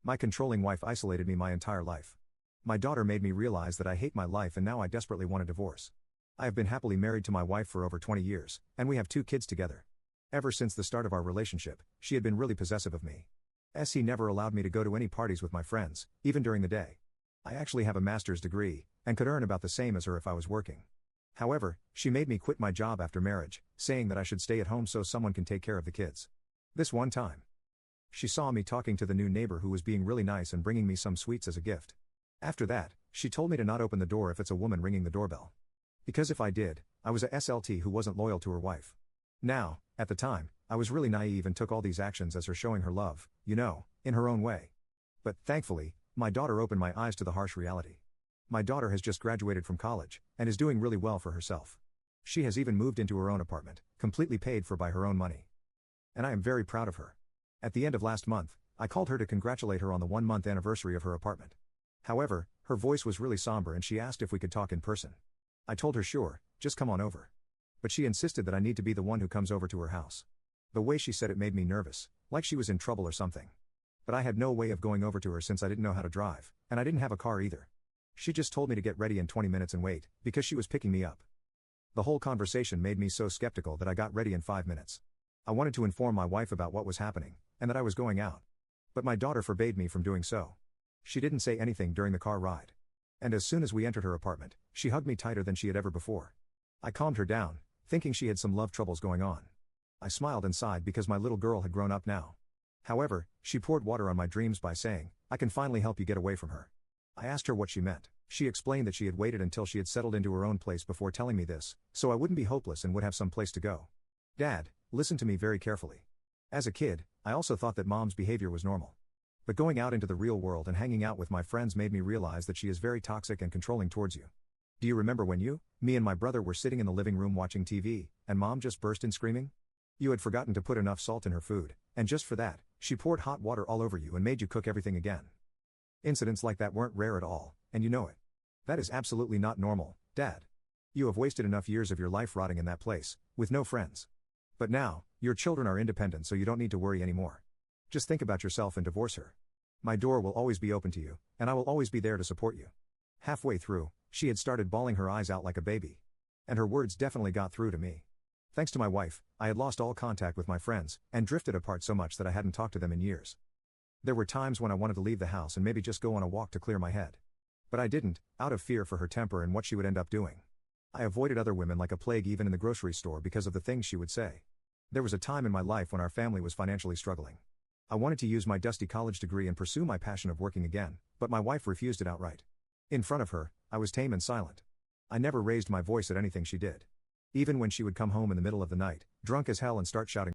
My controlling wife isolated me my entire life. My daughter made me realize that I hate my life and now I desperately want a divorce. I have been happily married to my wife for over 20 years, and we have 2 kids together. Ever since the start of our relationship, she had been really possessive of me. He never allowed me to go to any parties with my friends, even during the day. I actually have a master's degree, and could earn about the same as her if I was working. However, she made me quit my job after marriage, saying that I should stay at home so someone can take care of the kids. This one time, she saw me talking to the new neighbor who was being really nice and bringing me some sweets as a gift. After that, she told me to not open the door if it's a woman ringing the doorbell. Because if I did, I was a SLT who wasn't loyal to her wife. Now, at the time, I was really naive and took all these actions as her showing her love, in her own way. But, thankfully, my daughter opened my eyes to the harsh reality. My daughter has just graduated from college, and is doing really well for herself. She has even moved into her own apartment, completely paid for by her own money. And I am very proud of her. At the end of last month, I called her to congratulate her on the 1-month anniversary of her apartment. However, her voice was really somber and she asked if we could talk in person. I told her sure, just come on over. But she insisted that I need to be the one who comes over to her house. The way she said it made me nervous, like she was in trouble or something. But I had no way of going over to her since I didn't know how to drive, and I didn't have a car either. She just told me to get ready in 20 minutes and wait, because she was picking me up. The whole conversation made me so skeptical that I got ready in 5 minutes. I wanted to inform my wife about what was happening, and that I was going out. But my daughter forbade me from doing so. She didn't say anything during the car ride. And as soon as we entered her apartment, she hugged me tighter than she had ever before. I calmed her down, thinking she had some love troubles going on. I smiled and sighed because my little girl had grown up now. However, she poured water on my dreams by saying, "I can finally help you get away from her." I asked her what she meant. She explained that she had waited until she had settled into her own place before telling me this, so I wouldn't be hopeless and would have some place to go. Dad, listen to me very carefully. As a kid, I also thought that Mom's behavior was normal. But going out into the real world and hanging out with my friends made me realize that she is very toxic and controlling towards you. Do you remember when me and my brother were sitting in the living room watching TV, and Mom just burst in screaming? You had forgotten to put enough salt in her food, and just for that, she poured hot water all over you and made you cook everything again. Incidents like that weren't rare at all, and you know it. That is absolutely not normal, Dad. You have wasted enough years of your life rotting in that place, with no friends. But now, your children are independent so you don't need to worry anymore. Just think about yourself and divorce her. My door will always be open to you, and I will always be there to support you. Halfway through, she had started bawling her eyes out like a baby. And her words definitely got through to me. Thanks to my wife, I had lost all contact with my friends, and drifted apart so much that I hadn't talked to them in years. There were times when I wanted to leave the house and maybe just go on a walk to clear my head. But I didn't, out of fear for her temper and what she would end up doing. I avoided other women like a plague even in the grocery store because of the things she would say. There was a time in my life when our family was financially struggling. I wanted to use my dusty college degree and pursue my passion of working again, but my wife refused it outright. In front of her, I was tame and silent. I never raised my voice at anything she did. Even when she would come home in the middle of the night, drunk as hell and start shouting